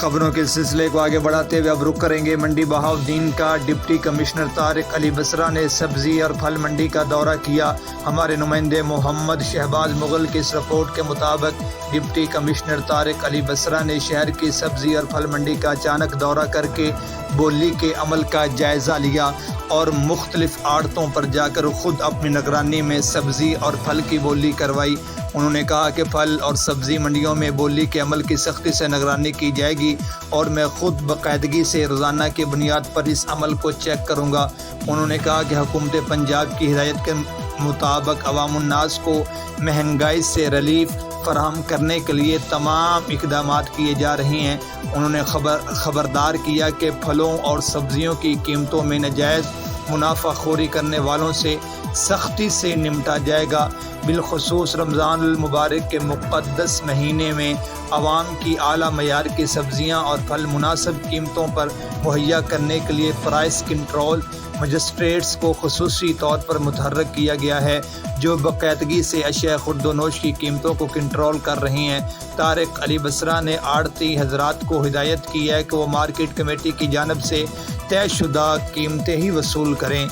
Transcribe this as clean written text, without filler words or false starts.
खबरों के सिलसिले को आगे बढ़ाते हुए अब रुख करेंगे मंडी बहाउद्दीन का। डिप्टी कमिश्नर तारिक अली बसरा ने सब्जी और फल मंडी का दौरा किया। हमारे नुमाइंदे मोहम्मद शहबाज मुगल की इस रिपोर्ट के मुताबिक डिप्टी कमिश्नर तारिक अली बसरा ने शहर की सब्जी और फल मंडी का अचानक दौरा करके बोली के अमल का जायज़ा लिया और मुख्तलिफ आड़तों पर जाकर खुद अपनी निगरानी में सब्जी और फल की बोली करवाई। उन्होंने कहा कि फल और सब्ज़ी मंडियों में बोली के अमल की सख्ती से निगरानी की जाएगी और मैं ख़ुद बाकायदगी से रोज़ाना की बुनियाद पर इस अमल को चेक करूँगा। उन्होंने कहा कि हुकूमत पंजाब की हिदायत के मुताबिक अवामुन्नास को महंगाई से रिलीफ फराहम करने के लिए तमाम इक़दाम किए जा रहे हैं। उन्होंने खबरदार किया कि फलों और सब्ज़ियों की कीमतों में नाजायज़ मुनाफाखोरी करने वालों से सख्ती से निपटा जाएगा। बिलखुसूस रमज़ानुल मुबारक के मुक़द्दस महीने में आवाम की आला मयार की सब्ज़ियाँ और फल मुनासिब कीमतों पर मुहैया करने के लिए प्राइस कंट्रोल मजिस्ट्रेट्स को खुसूसी तौर पर मुतहर्रक किया गया है, जो बाकायदगी से अशिया खुर्दोनोश की कीमतों को कंट्रोल कर रहे हैं। तारिक अली बसरा ने आड़ती हजरात को हिदायत की है कि वो मार्केट कमेटी की जानिब से तयशुदा कीमतें ही वसूल करें।